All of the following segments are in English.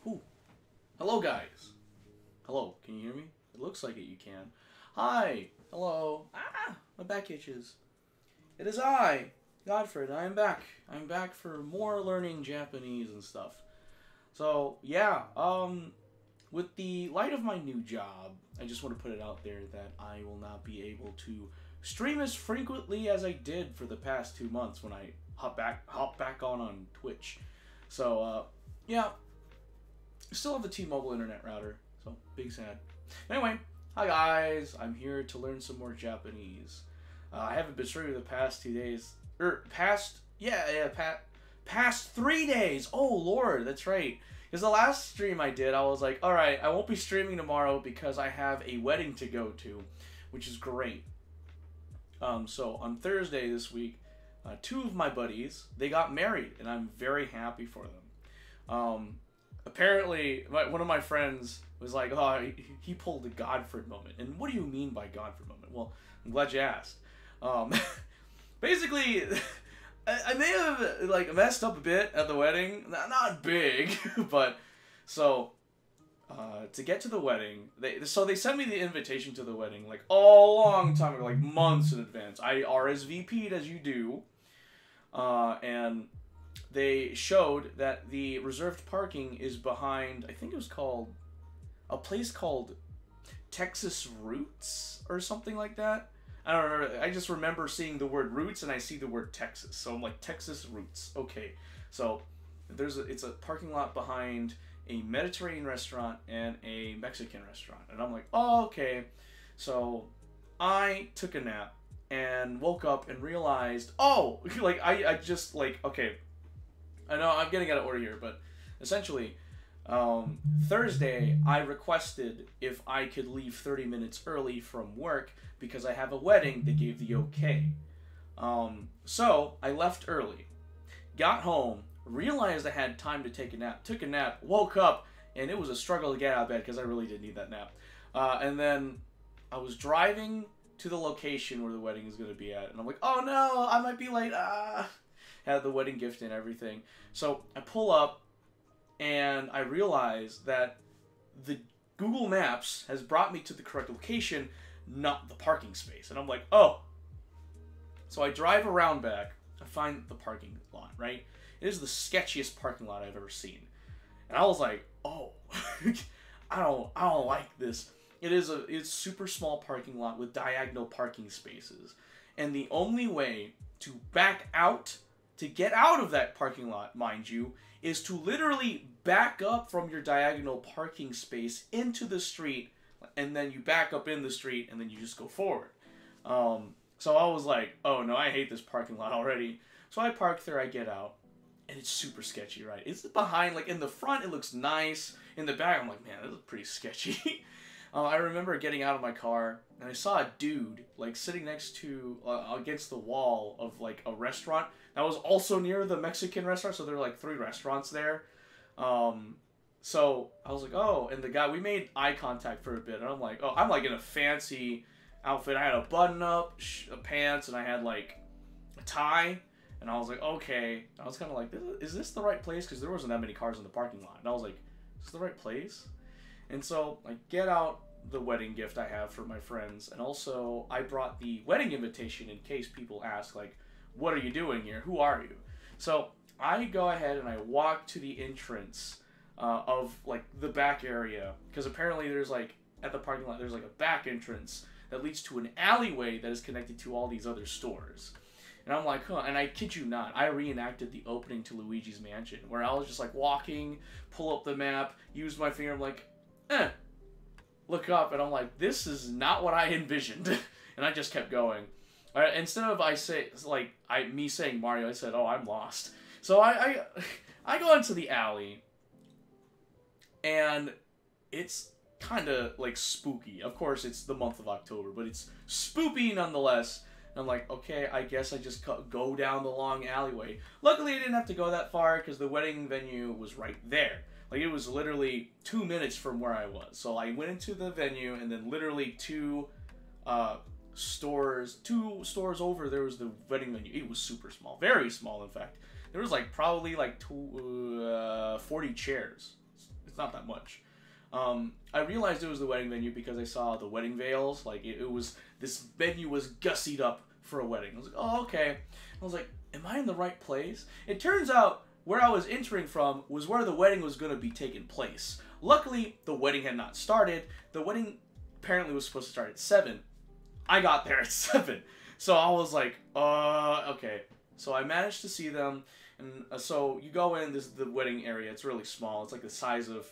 Ooh. Hello, guys. Hello, can you hear me? It looks like it, you can. Hi. Hello. My back itches. It is I, Godfred. I am back. I'm back for more learning Japanese and stuff. So, yeah, with the light of my new job, I just want to put it out there that I will not be able to stream as frequently as I did for the past 2 months when I hop back on Twitch. So, yeah, still have the T-Mobile internet router, so big sad. Anyway, hi guys, I'm here to learn some more Japanese. I haven't been streaming the past 2 days, past 3 days. Oh Lord, that's right. Because the last stream I did, I was like, all right, I won't be streaming tomorrow because I have a wedding to go to, which is great. So on Thursday this week, two of my buddies, they got married, and I'm very happy for them. Apparently, one of my friends was like, oh, he pulled the Godfred moment. And what do you mean by Godfred moment? Well, I'm glad you asked. Basically, I may have like messed up a bit at the wedding. Not big, but so to get to the wedding, they sent me the invitation to the wedding like a long time ago, like months in advance. I RSVP'd as you do, and they showed that the reserved parking is behind, I think it was called, a place called Texas Roots or something like that. I don't remember. I just remember seeing the word Roots and I see the word Texas. So I'm like, Texas Roots. Okay. So it's a parking lot behind a Mediterranean restaurant and a Mexican restaurant. And I'm like, oh, okay. So I took a nap and woke up and realized, oh, like I just like, okay, I know I'm getting out of order here, but essentially, Thursday, I requested if I could leave 30 minutes early from work because I have a wedding. They gave the okay. So I left early, got home, realized I had time to take a nap, took a nap, woke up, and it was a struggle to get out of bed because I really did need that nap. And then I was driving to the location where the wedding is going to be at, and I'm like, oh no, I might be late. Had the wedding gift and everything. So I pull up, and I realize that the Google Maps has brought me to the correct location, not the parking space. And I'm like, oh. So I drive around back. I find the parking lot, right? It is the sketchiest parking lot I've ever seen. And I was like, oh, I don't like this. It's super small parking lot with diagonal parking spaces. And the only way to back out, to get out of that parking lot, mind you, is to literally back up from your diagonal parking space into the street, and then you back up in the street, and then you just go forward. So I was like, oh no, I hate this parking lot already. So I park there, I get out, and it's super sketchy, right? It's behind, like in the front, it looks nice. In the back, I'm like, man, this is pretty sketchy. I remember getting out of my car, and I saw a dude, like, sitting next to, against the wall of, like, a restaurant that was also near the Mexican restaurant, so there were, like, 3 restaurants there. So I was like, oh, and the guy, we made eye contact for a bit, and I'm like, oh, I'm, like, in a fancy outfit. I had a button-up, pants, and I had, like, a tie, and I was like, okay. I was kind of like, is this the right place? Because there wasn't that many cars in the parking lot, and I was like, is this the right place? And so I get out the wedding gift I have for my friends, and also I brought the wedding invitation in case people ask, like, what are you doing here? Who are you? So I go ahead and I walk to the entrance of, like, the back area, because apparently there's, like, at the parking lot, there's, like, a back entrance that leads to an alleyway that is connected to all these other stores. And I'm like, huh, and I kid you not, I reenacted the opening to Luigi's Mansion, where I was just, like, walking, pull up the map, use my finger, I'm like, look up, and I'm like, this is not what I envisioned. And I just kept going. Instead of me saying Mario, I said, oh, I'm lost. So I go into the alley, and it's kind of like spooky. Of course, it's the month of October, but it's spoopy nonetheless. And I'm like, okay, I guess I just go down the long alleyway. Luckily, I didn't have to go that far because the wedding venue was right there. Like, it was literally 2 minutes from where I was. So I went into the venue, and then literally two stores over, there was the wedding venue. It was super small. Very small, in fact. There was, like, probably, like, 40 chairs. It's not that much. I realized it was the wedding venue because I saw the wedding veils. Like, it was, this venue was gussied up for a wedding. I was like, oh, okay. I was like, am I in the right place? It turns out where I was entering from was where the wedding was going to be taking place. Luckily, the wedding had not started. The wedding apparently was supposed to start at 7. I got there at 7. So I was like, okay. So I managed to see them. And so you go in, this is the wedding area. It's really small. It's like the size of,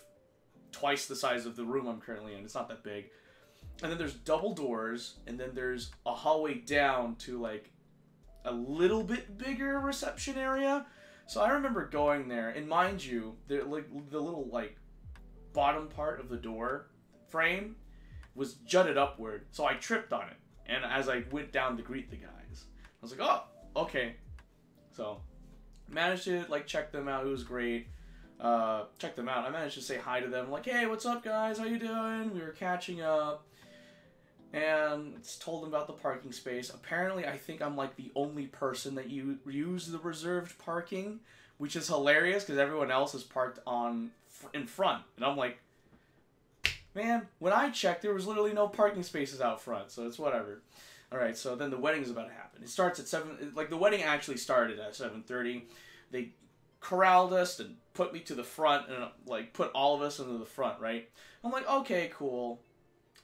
twice the size of the room I'm currently in. It's not that big. And then there's double doors. And then there's a hallway down to like a little bit bigger reception area. So I remember going there. And mind you, like the little like bottom part of the door frame was jutted upward. So I tripped on it. And as I went down to greet the guys, I was like, oh, okay. So managed to like check them out. It was great. Check them out. I managed to say hi to them. Like, hey, what's up, guys? How you doing? We were catching up. And told them about the parking space. Apparently, I think I'm like the only person that use the reserved parking, which is hilarious because everyone else is parked in front. And I'm like, man, when I checked, there was literally no parking spaces out front, so it's whatever. All right, so then the wedding's about to happen. It starts at 7. Like, the wedding actually started at 7:30. They corralled us and put me to the front and, like, put all of us into the front, right? I'm like, okay, cool.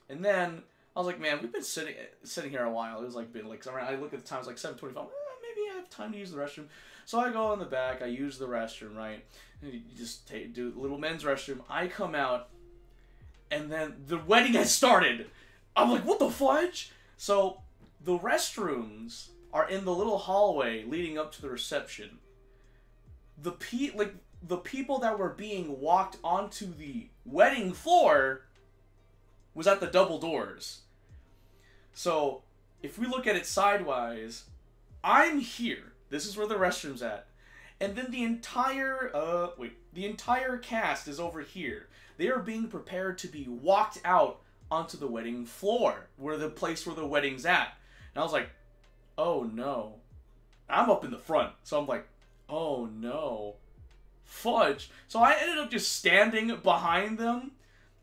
And then I was like, man, we've been sitting here a while. It was, like, been, like, I look at the time, it's like 7:25. Maybe I have time to use the restroom. So I go in the back. I use the restroom, right? And you just do a little men's restroom. I come out. And then the wedding has started. I'm like, what the fudge? So the restrooms are in the little hallway leading up to the reception. The people that were being walked onto the wedding floor was at the double doors. So if we look at it sidewise, I'm here. This is where the restroom's at. And then the entire cast is over here. They are being prepared to be walked out onto the wedding floor, the place where the wedding's at. And I was like, oh no. I'm up in the front. So I'm like, oh no. Fudge. So I ended up just standing behind them,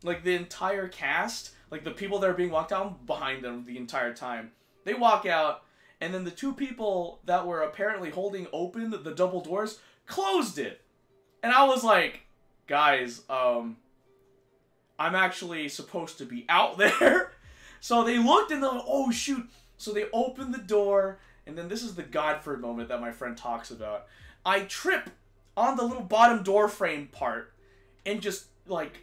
like the entire cast, like the people that are being walked out behind them the entire time. They walk out, and then the two people that were apparently holding open the double doors closed it. And I was like, guys, I'm actually supposed to be out there. So they looked and they're like, oh shoot. So they opened the door, and then this is the Godford moment that my friend talks about. I trip on the little bottom door frame part and just like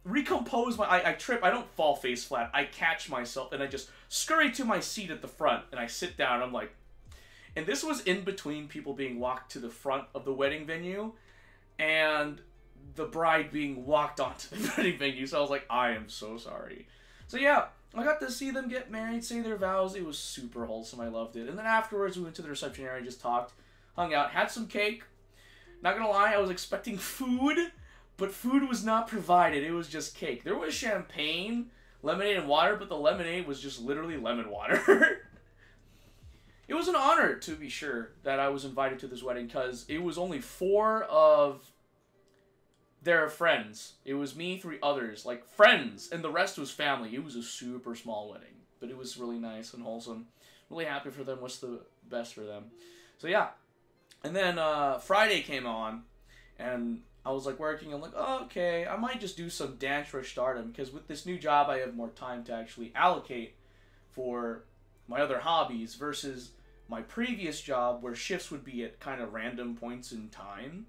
recompose I trip. I don't fall face flat. I catch myself and I just scurry to my seat at the front and I sit down. I'm like, and this was in between people being walked to the front of the wedding venue and the bride being walked onto the wedding venue. So I was like, I am so sorry. So yeah, I got to see them get married, say their vows. It was super wholesome. I loved it. And then afterwards, we went to the reception area, just talked, hung out, had some cake. Not gonna lie, I was expecting food, but food was not provided. It was just cake. There was champagne, lemonade, and water, but the lemonade was just literally lemon water. It was an honor, to be sure, that I was invited to this wedding, because it was only 4 of their friends. It was me, 3 others, like friends, and the rest was family. It was a super small wedding, but it was really nice and wholesome. Really happy for them. What's the best for them? So yeah, and then Friday came on, and I was like working. I'm like, oh, okay, I might just do some Dance Rush Stardom, because with this new job, I have more time to actually allocate for my other hobbies versus my previous job where shifts would be at kind of random points in time.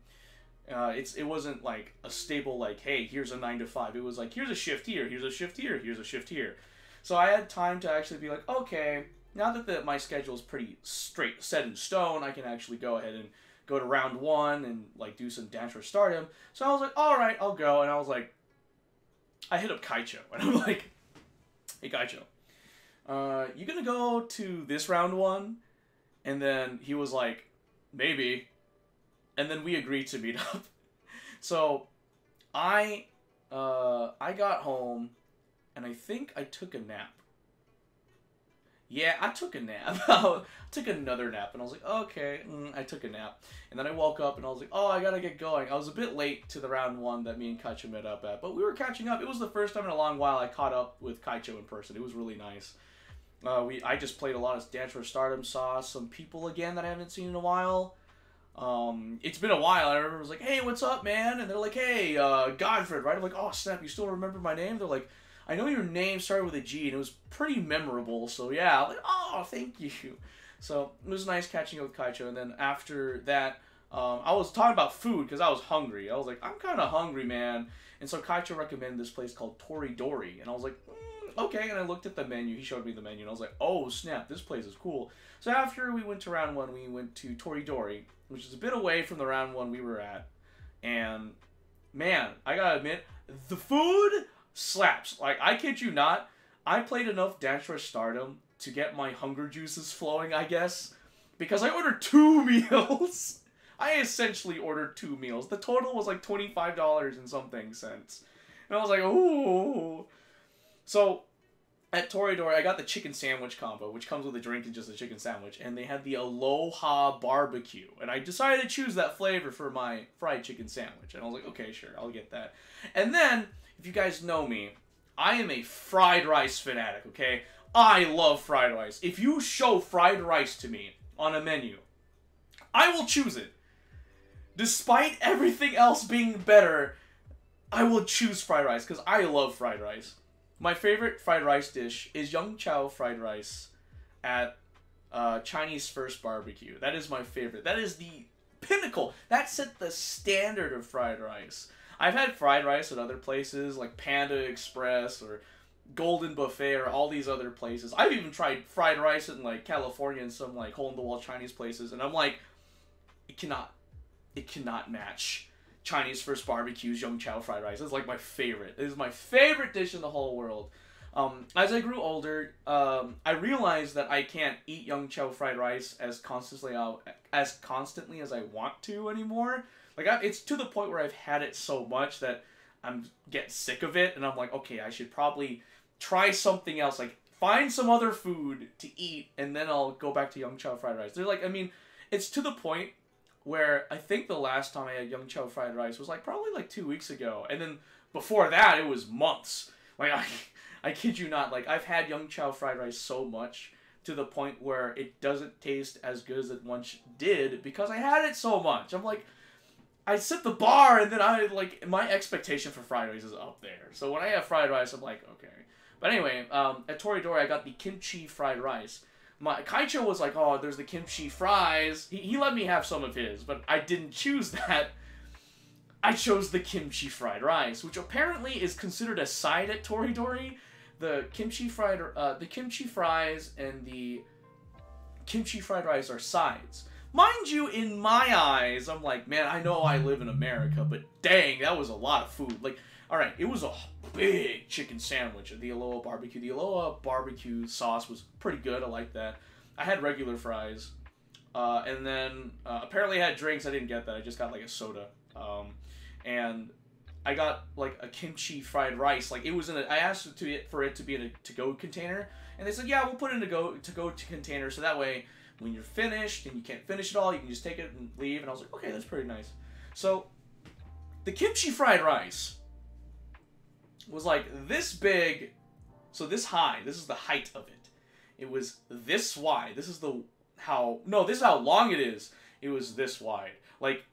It wasn't like a stable, like, hey, here's a 9 to 5. It was like, here's a shift here, here's a shift here, here's a shift here. So I had time to actually be like, okay, now that my schedule is pretty straight, set in stone, I can actually go ahead and go to round 1 and like do some Dance Rush Stardom. So I was like, all right, I'll go. And I was like, I hit up Kaicho, and I'm like, hey Kaicho, you gonna go to this round 1? And then he was like, maybe. And then we agreed to meet up. So I got home, and I think I took a nap. Yeah, I took a nap. I took another nap, and I was like, okay, I took a nap. And then I woke up, and I was like, oh, I gotta get going. I was a bit late to the round one that me and Kaicho met up at, but we were catching up. It was the first time in a long while I caught up with Kaicho in person. It was really nice. I just played a lot of Dance for Stardom, saw some people again that I haven't seen in a while. It's been a while. I remember I was like, hey, what's up, man? And they're like, hey, Godfred, right? I'm like, oh, snap, you still remember my name? They're like, I know your name started with a G, and it was pretty memorable, so yeah. I'm like, oh, thank you. So it was nice catching up with Kaicho, and then after that, I was talking about food because I was hungry. I was like, I'm kind of hungry, man. And so Kaicho recommended this place called Toridori, and I was like, okay. And I looked at the menu. He showed me the menu, and I was like, oh, snap, this place is cool. So after we went to round one, we went to Toridori, which is a bit away from the round one we were at. And, man, I gotta admit, the food slaps. Like, I kid you not, I played enough Dance for Stardom to get my hunger juices flowing, I guess. Because I ordered 2 meals. I essentially ordered 2 meals. The total was like $25 and something cents. And I was like, ooh. So, at Toridori, I got the chicken sandwich combo, which comes with a drink and just a chicken sandwich. And they had the Aloha barbecue. And I decided to choose that flavor for my fried chicken sandwich. And I was like, okay, sure, I'll get that. And then, if you guys know me, I am a fried rice fanatic, okay? I love fried rice. If you show fried rice to me on a menu, I will choose it. Despite everything else being better, I will choose fried rice because I love fried rice. My favorite fried rice dish is Young Chow fried rice at Chinese First Barbecue. That is my favorite. That is the pinnacle. That set the standard of fried rice. I've had fried rice at other places like Panda Express or Golden Buffet or all these other places. I've even tried fried rice in like California and some like hole-in-the-wall Chinese places, and I'm like, it cannot match Chinese First Barbecue's Young Chow fried rice. It's like my favorite. It is my favorite dish in the whole world. As I grew older, I realized that I can't eat Young Chow fried rice as constantly as I want to anymore. Like, it's to the point where I've had it so much that I'm get sick of it, and I'm like, okay, I should probably try something else. Like, find some other food to eat, and then I'll go back to Young Chow fried rice. They're like, I mean, it's to the point where I think the last time I had Young Chow fried rice was like probably like 2 weeks ago, and then before that it was months. Like, I kid you not, like, I've had Young Chow fried rice so much to the point where it doesn't taste as good as it once did because I had it so much. I'm like, I set the bar, and then my expectation for fried rice is up there. So when I have fried rice, I'm like, okay. But anyway, at Toridori, I got the kimchi fried rice. My Kaicho was like, oh, there's the kimchi fries. He let me have some of his, but I didn't choose that. I chose the kimchi fried rice, which apparently is considered a side at Toridori. The kimchi fries and the kimchi fried rice are sides. Mind you, in my eyes, I'm like, man, I know I live in America, but dang, that was a lot of food. Like, alright, it was a big chicken sandwich at the Aloha barbecue. The Aloha barbecue sauce was pretty good. I like that. I had regular fries. And then, apparently I had drinks. I didn't get that. I just got, like, a soda. And I got, like, a kimchi fried rice. Like, it was in a... I asked for it to be in a to-go container. And they said, yeah, we'll put it in a to-go container, so that way, when you're finished and you can't finish it all, you can just take it and leave. And I was like, okay, that's pretty nice. So, the kimchi fried rice was like this big, so this high. This is the height of it. It was this wide. This is this is how long it is. It was this wide. Like,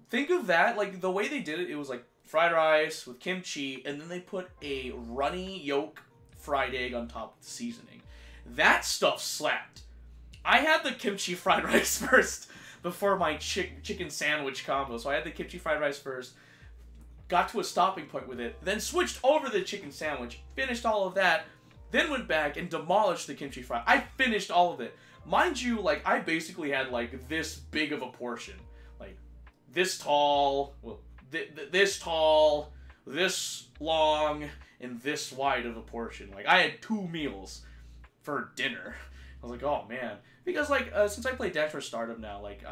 think of that. Like, the way they did it, it was like fried rice with kimchi, and then they put a runny yolk fried egg on top of the seasoning. That stuff slapped. I had the kimchi fried rice first before my chicken sandwich combo. So I had the kimchi fried rice first, got to a stopping point with it, then switched over the chicken sandwich, finished all of that, then went back and demolished the kimchi fried. I finished all of it. Mind you, like, I basically had, like, this big of a portion. Like, this tall, well, this tall, this long, and this wide of a portion. Like, I had 2 meals for dinner. I was like, oh, man. Because, like, since I play Dance for Stardom now, like,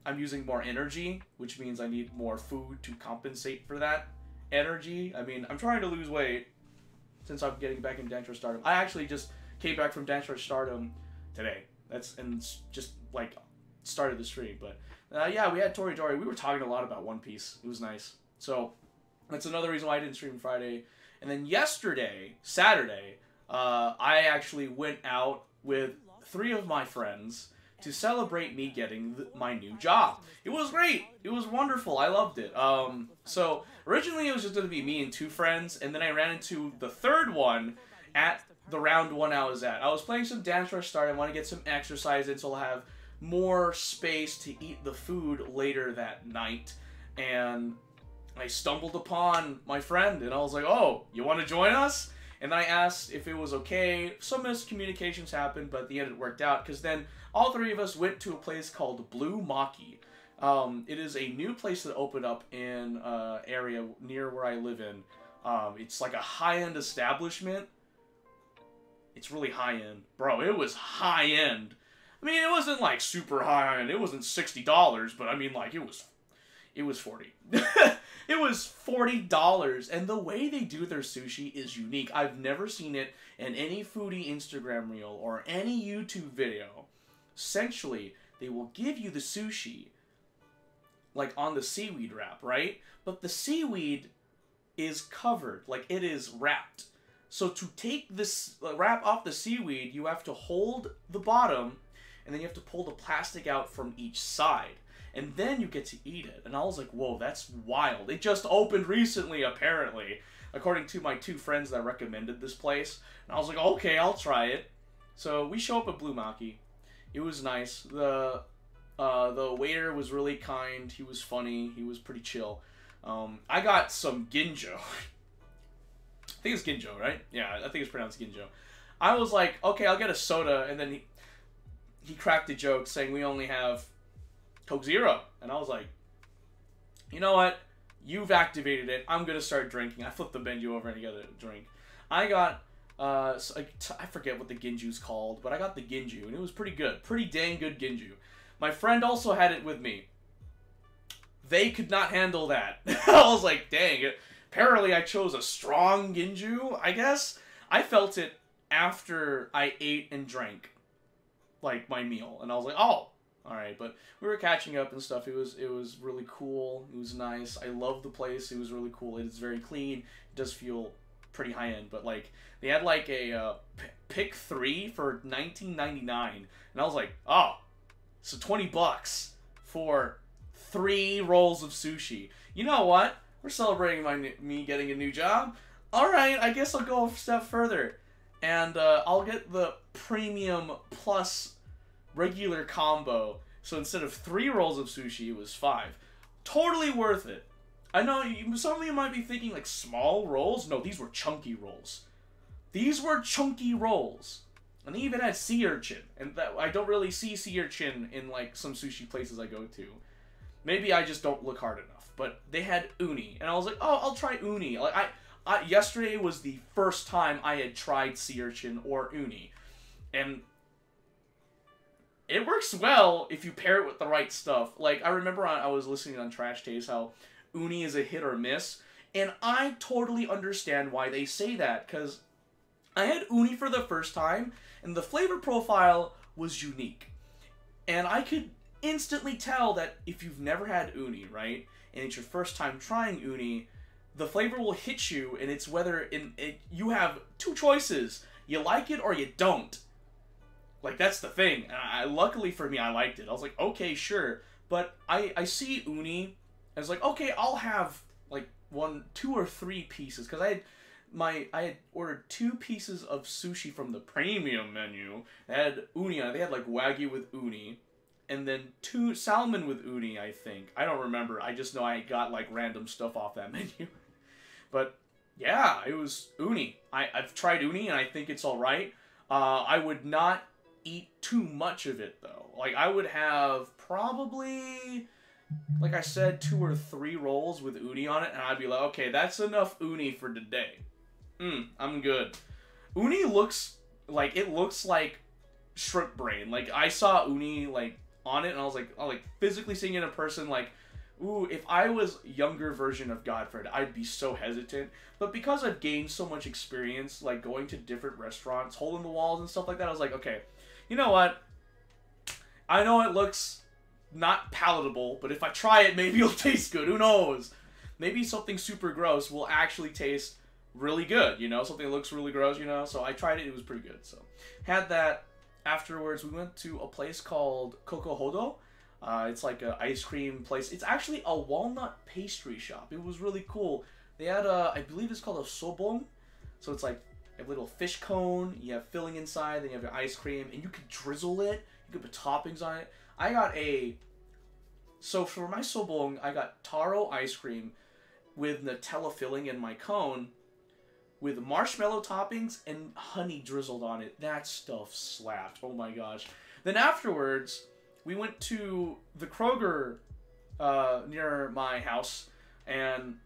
I'm using more energy, which means I need more food to compensate for that energy. I mean, I'm trying to lose weight since I'm getting back in Dance for Stardom. I actually just came back from Dance Rush Stardom today. And just like started the stream. But yeah, we had Toridori. We were talking a lot about One Piece. It was nice. So that's another reason why I didn't stream Friday. And then yesterday, Saturday, I actually went out with 3 of my friends to celebrate me getting my new job. It was great. It was wonderful. I loved it. So originally it was just going to be me and 2 friends, and then I ran into the 3rd one at the round 1 I was at. I was playing some Dance Rush Start. I want to get some exercise in so I'll have more space to eat the food later that night. And I stumbled upon my friend, and I was like, oh, you want to join us? And I asked if it was okay. Some miscommunications happened, but at the end it worked out, because then all 3 of us went to a place called Blue Maki. It is a new place that opened up in an area near where I live in. It's like a high-end establishment. It's really high-end. Bro, it was high-end. I mean, it wasn't like super high-end. It wasn't $60, but I mean, like, it was 40. It was $40, and the way they do their sushi is unique. I've never seen it in any foodie Instagram reel or any YouTube video. Essentially, they will give you the sushi, like, on the seaweed wrap, right? But the seaweed is covered, like, it is wrapped. So to take this wrap off the seaweed, you have to hold the bottom, and then you have to pull the plastic out from each side. And then you get to eat it. And I was like, whoa, that's wild. It just opened recently, apparently, according to my 2 friends that recommended this place. And I was like, okay, I'll try it. So we show up at Blue Maki. It was nice. The waiter was really kind. He was funny. He was pretty chill. I got some ginjo. I think it's ginjo, right? Yeah, I think it's pronounced ginjo. I was like, okay, I'll get a soda. And then he cracked a joke saying we only have Coke Zero. And I was like, you know what? You've activated it. I'm going to start drinking. I flipped the menu over and I got a drink. I got, I forget what the ginju's called, but I got the ginju, and it was pretty good. Pretty dang good ginju. My friend also had it with me. They could not handle that. I was like, dang it. Apparently I chose a strong ginju, I guess. I felt it after I ate and drank, like, my meal. And I was like, oh. Alright, but we were catching up and stuff. It was really cool. It was nice. I love the place. It was really cool. It is very clean. It does feel pretty high-end. But, like, they had, like, a pick 3 for $19.99. And I was like, oh, so $20 for 3 rolls of sushi. You know what? We're celebrating me getting a new job. Alright, I guess I'll go a step further. And I'll get the premium plus regular combo. So instead of 3 rolls of sushi, it was 5. Totally worth it. I know some of you might be thinking, like, small rolls? No, these were chunky rolls. These were chunky rolls. And they even had sea urchin. And that, I don't really see sea urchin in, like, some sushi places I go to. Maybe I just don't look hard enough. But they had uni. And I was like, oh, I'll try uni. Like, yesterday was the first time I had tried sea urchin or uni. And it works well if you pair it with the right stuff. Like, I remember I was listening on Trash Taste how uni is a hit or miss. And I totally understand why they say that. Because I had uni for the first time, and the flavor profile was unique. And I could instantly tell that if you've never had uni, right, and it's your first time trying uni, the flavor will hit you, and it's whether you have 2 choices. You like it or you don't. Like, that's the thing. And luckily for me, I liked it. I was like, okay, sure. But I see uni as like, okay, I'll have like 1, 2, or 3 pieces. Because I had ordered 2 pieces of sushi from the premium menu. They had uni on it. They had like wagyu with uni. And then 2 salmon with uni, I think. I don't remember. I just know I got like random stuff off that menu. But yeah, it was uni. I've tried uni and I think it's alright. I would not eat too much of it though. Like, I would have probably, like I said, 2 or 3 rolls with uni on it, and I'd be like, okay, that's enough uni for today. I'm good. Uni looks like, it looks like shrimp brain. Like, I saw uni like on it, and I was like physically seeing it in person, like Ooh, if I was younger version of Godfred, I'd be so hesitant. But because I've gained so much experience, like going to different restaurants, hole in the walls and stuff like that, I was like, okay, you know what? I know it looks not palatable, but if I try it, maybe it'll taste good. Who knows? Maybe something super gross will actually taste really good, you know? Something that looks really gross, you know? So I tried it. It was pretty good. So had that. Afterwards, we went to a place called Kokohodo. It's like an ice cream place. It's actually a walnut pastry shop. It was really cool. They had I believe it's called a sobong. So it's like a little fish cone. You have filling inside. Then you have your ice cream. And you could drizzle it. You could put toppings on it. I got so for my sobong, I got taro ice cream with Nutella filling in my cone with marshmallow toppings and honey drizzled on it. That stuff slapped. Oh my gosh. Then afterwards, we went to the Kroger near my house, and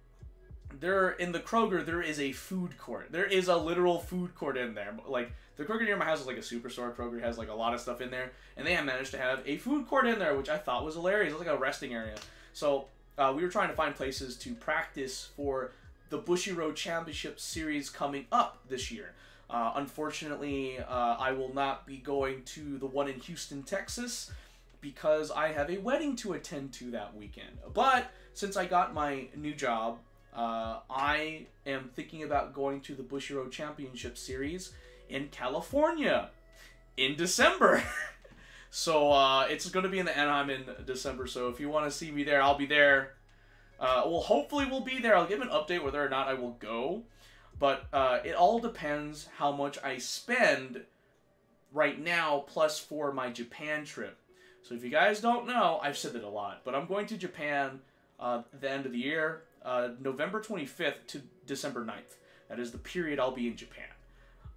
in the Kroger, there is a food court. There is a literal food court in there. Like, the Kroger near my house is like a superstore. Kroger has like a lot of stuff in there, and they have managed to have a food court in there, which I thought was hilarious. It was like a resting area. So we were trying to find places to practice for the Bushiroad Championship Series coming up this year. Unfortunately, I will not be going to the one in Houston, Texas, because I have a wedding to attend to that weekend. But since I got my new job, I am thinking about going to the Bushiroad Championship Series in California in December. So it's going to be in the Anaheim in December. So if you want to see me there, I'll be there. Well, hopefully we'll be there. I'll give an update whether or not I will go. But it all depends how much I spend right now, plus for my Japan trip. So if you guys don't know, I've said it a lot, but I'm going to Japan at the end of the year, November 25th to December 9th. That is the period I'll be in Japan.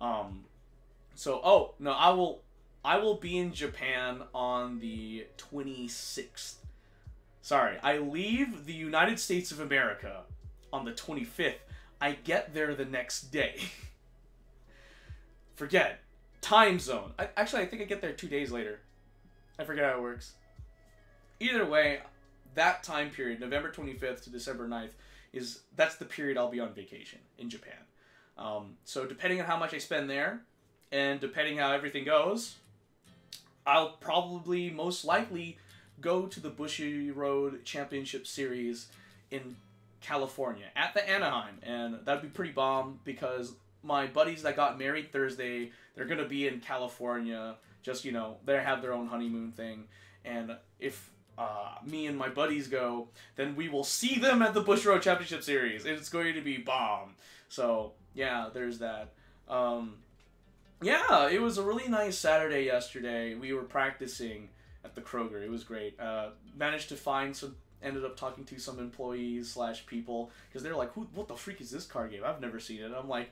Oh, no, I will be in Japan on the 26th. Sorry, I leave the United States of America on the 25th. I get there the next day. Forget. Time zone. Actually, I think I get there 2 days later. I forget how it works. Either way, that time period, November 25th to December 9th, that's the period I'll be on vacation in Japan. So depending on how much I spend there, and depending how everything goes, I'll probably most likely go to the Bushiroad Championship Series in California at the Anaheim, and that'd be pretty bomb because my buddies that got married Thursday, they're gonna be in California. Just, you know, they have their own honeymoon thing, and if me and my buddies go, then we will see them at the Bushiroad Championship Series. It's going to be bomb. So yeah, there's that. Yeah, it was a really nice Saturday yesterday. We were practicing at the Kroger. It was great. Managed to find ended up talking to some employees / people, because they're like, what the freak is this card game? I've never seen it. And I'm like,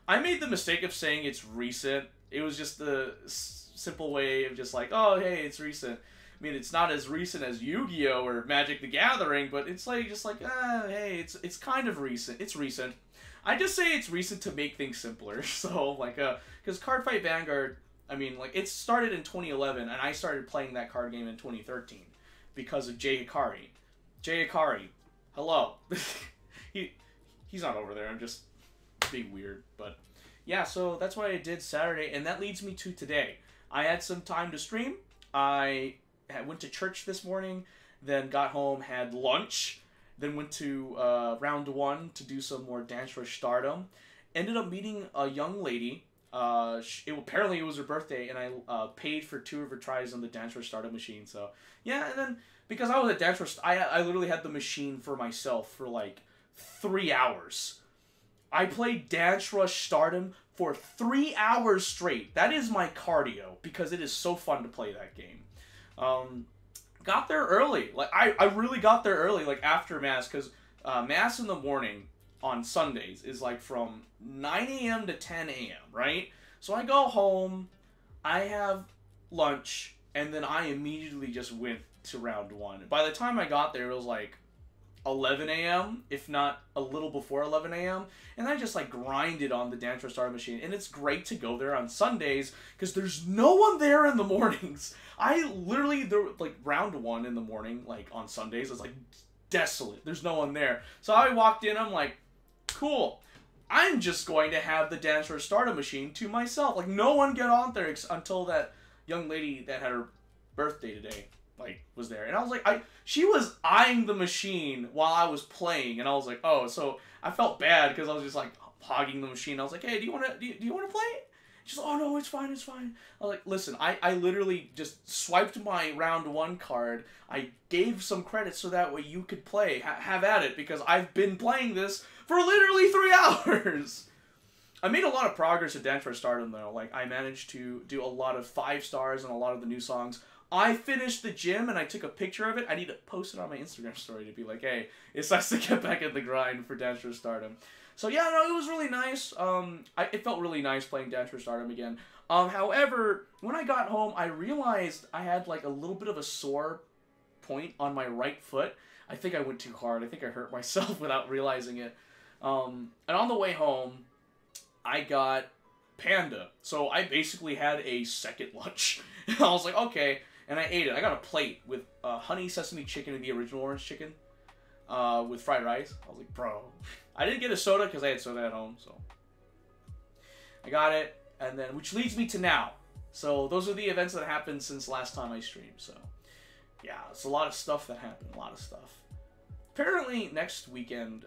I made the mistake of saying it's recent. It was just the simple way of just like, oh, hey, it's recent. I mean, it's not as recent as Yu-Gi-Oh! Or Magic the Gathering, but it's like, hey, it's kind of recent. It's recent. I just say it's recent to make things simpler. So, like, because Cardfight Vanguard, I mean, like, it started in 2011, and I started playing that card game in 2013 because of Jay Hikari. Jay Hikari, hello. He's not over there. I'm just being weird, but yeah, so that's what I did Saturday, and that leads me to today. I had some time to stream. I went to church this morning, then got home, had lunch, then went to round 1 to do some more Dance Rush Stardom. Ended up meeting a young lady. Apparently it was her birthday, and I paid for 2 of her tries on the Dance Rush Stardom machine. So yeah, and then because I was at Dance Rush, I literally had the machine for myself for like 3 hours. I played Dance Rush Stardom for 3 hours straight. That is my cardio, because it is so fun to play that game. Got there early. Like, I really got there early, like, after Mass, because Mass in the morning on Sundays is, like, from 9 a.m. to 10 a.m., right? So I go home, I have lunch, and then I immediately just went to round 1. By the time I got there, it was, like, 11 a.m., if not a little before 11 a.m., and I just, like, grinded on the Dance Rush Stardom machine, and it's great to go there on Sundays, because there's no one there in the mornings. I literally, like, round 1 in the morning, like, on Sundays, is, like, desolate. There's no one there. So I walked in, I'm like, cool. I'm just going to have the Dance for Stardom machine to myself. Like, no one get on there until that young lady that had her birthday today, like, was there. And I was like, she was eyeing the machine while I was playing, and I was like, oh, so I felt bad because I was just like hogging the machine. I was like, hey, do you want to play it? She's like, oh no, it's fine, it's fine. I was like, listen, I literally just swiped my round 1 card. I gave some credits so that way you could play. Have at it, because I've been playing this for literally 3 hours. I made a lot of progress at Dance for Stardom, though. Like, I managed to do a lot of 5 stars and a lot of the new songs. I finished the gym, and I took a picture of it. I need to post it on my Instagram story to be like, hey, it's nice to get back in the grind for Dance for Stardom. So, yeah, no, it was really nice. It felt really nice playing Dance for Stardom again. However, when I got home, I realized I had, like, a little bit of a sore point on my right foot. I think I went too hard. I think I hurt myself without realizing it. And on the way home, I got Panda. So I basically had a second lunch. I was like, okay. And I ate it. I got a plate with honey sesame chicken and the original orange chicken with fried rice. I was like, bro. I didn't get a soda because I had soda at home. So I got it. And then, which leads me to now. So those are the events that happened since last time I streamed. So yeah, it's a lot of stuff that happened. A lot of stuff. Apparently next weekend,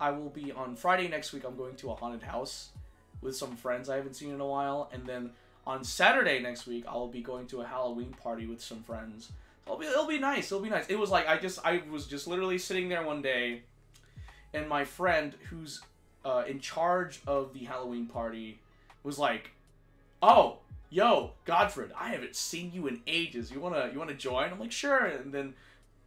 I will be on Friday next week. I'm going to a haunted house with some friends I haven't seen in a while, and then on Saturday next week I'll be going to a Halloween party with some friends. So it'll be nice. It'll be nice. It was like I was just literally sitting there one day, and my friend who's in charge of the Halloween party was like, "Oh, yo, Godfred, I haven't seen you in ages. You wanna join?" I'm like, "Sure." And then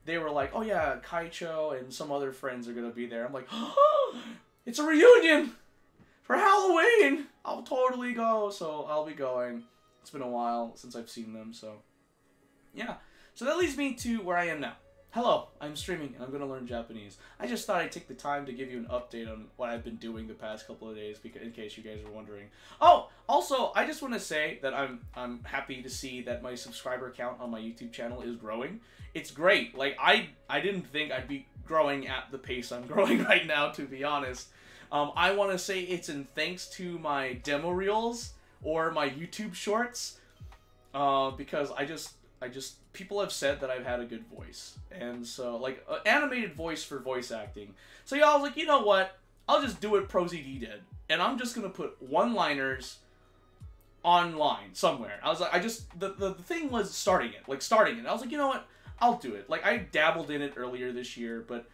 they were like, oh yeah, Kaicho and some other friends are going to be there. I'm like, oh, it's a reunion for Halloween. I'll totally go. So I'll be going. It's been a while since I've seen them. So yeah. So that leads me to where I am now. Hello, I'm streaming and I'm going to learn Japanese. I just thought I'd take the time to give you an update on what I've been doing the past couple of days, because, in case you guys are wondering. Oh, also, I just want to say that I'm happy to see that my subscriber count on my YouTube channel is growing. It's great. Like, I didn't think I'd be growing at the pace I'm growing right now, to be honest. I want to say it's in thanks to my demo reels or my YouTube shorts, because I just people have said that I've had a good voice, and so, like, animated voice for voice acting. So yeah, I was like, you know what? I'll just do what ProZD did, and I'm just gonna put one-liners online somewhere. I was like, the thing was starting it. I was like, you know what? I'll do it. Like, I dabbled in it earlier this year, but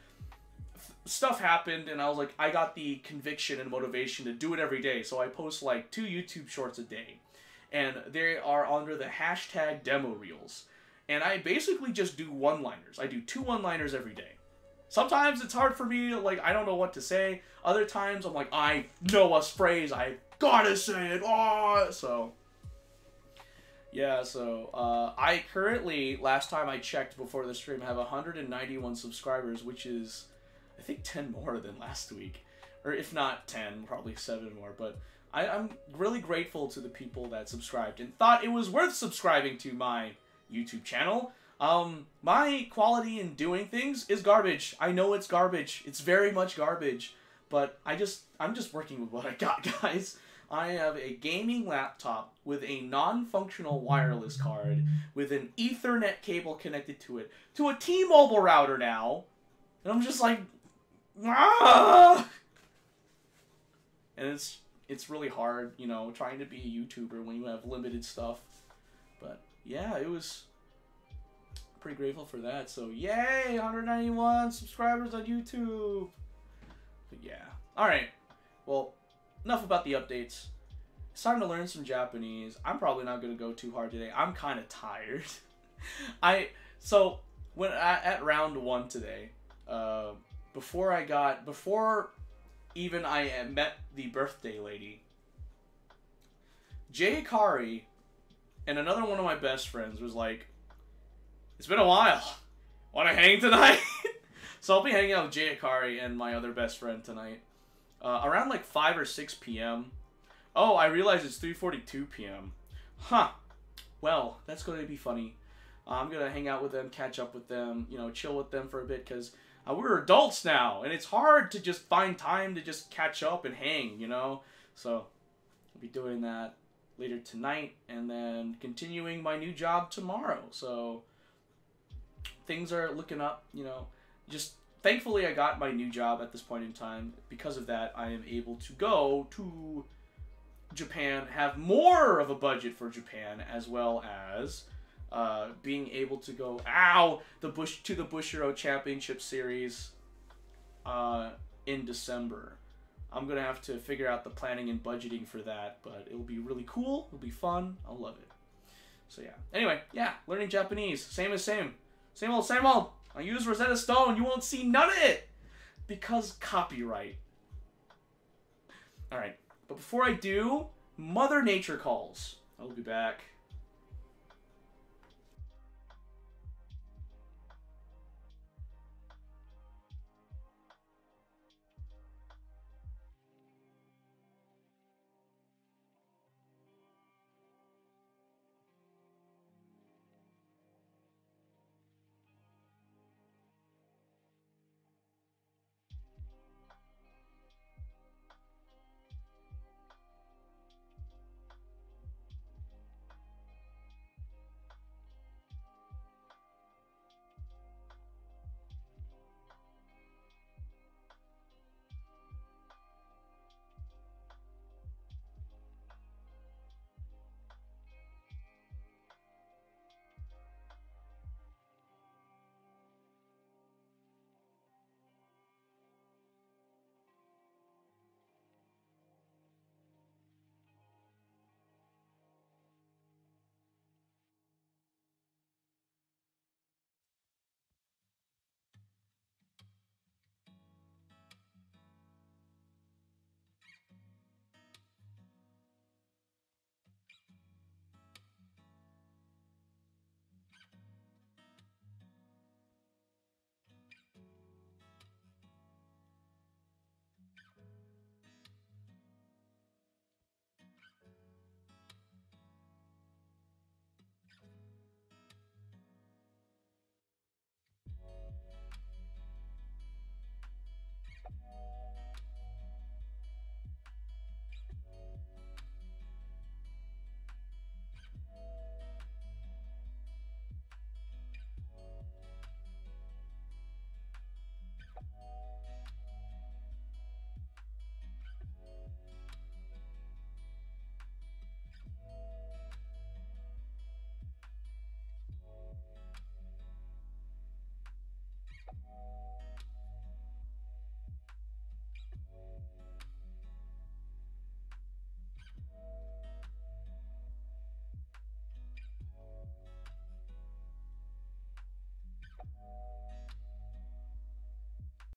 stuff happened, and I was like, I got the conviction and motivation to do it every day. So I post like 2 YouTube shorts a day, and they are under the hashtag demo reels. And I basically just do one-liners. I do 2 one-liners every day. Sometimes it's hard for me, like, I don't know what to say. Other times I'm like, I know a phrase, I gotta say it. Oh! So yeah, so I currently, last time I checked before the stream, have 191 subscribers, which is, I think, 10 more than last week. Or if not 10, probably 7 more. But I'm really grateful to the people that subscribed and thought it was worth subscribing to my YouTube channel. My quality in doing things is garbage. I know it's garbage. It's very much garbage. But I'm just working with what I got, guys. I have a gaming laptop with a non-functional wireless card with an Ethernet cable connected to it, to a T-Mobile router now. And I'm just like, ah! And it's really hard, you know, trying to be a YouTuber when you have limited stuff. But yeah, it was pretty grateful for that. So yay, 191 subscribers on YouTube. But yeah. Alright. Well, enough about the updates. It's time to learn some Japanese. I'm probably not going to go too hard today. I'm kind of tired. So when at round 1 today, before even I met the birthday lady, Jay Akari and another one of my best friends was like, it's been a while. Want to hang tonight? So I'll be hanging out with Jay Akari and my other best friend tonight. Around like 5 or 6 p.m. Oh, I realize it's 3:42 p.m. Huh. Well, that's going to be funny. I'm gonna hang out with them, catch up with them, you know, chill with them for a bit, because we're adults now, and it's hard to just find time to just catch up and hang, you know? So, I'll be doing that later tonight, and then continuing my new job tomorrow. So, things are looking up, you know. Just, thankfully I got my new job at this point in time. Because of that, I am able to go to Japan, have more of a budget for Japan, as well as being able to go to the Bushiroad Championship Series in December. I'm gonna have to figure out the planning and budgeting for that, but it'll be really cool. It'll be fun. I'll love it. So yeah. Anyway, yeah, learning Japanese, same old, same old. I use Rosetta Stone. You won't see none of it because copyright. All right, but before I do, Mother Nature calls. I'll be back.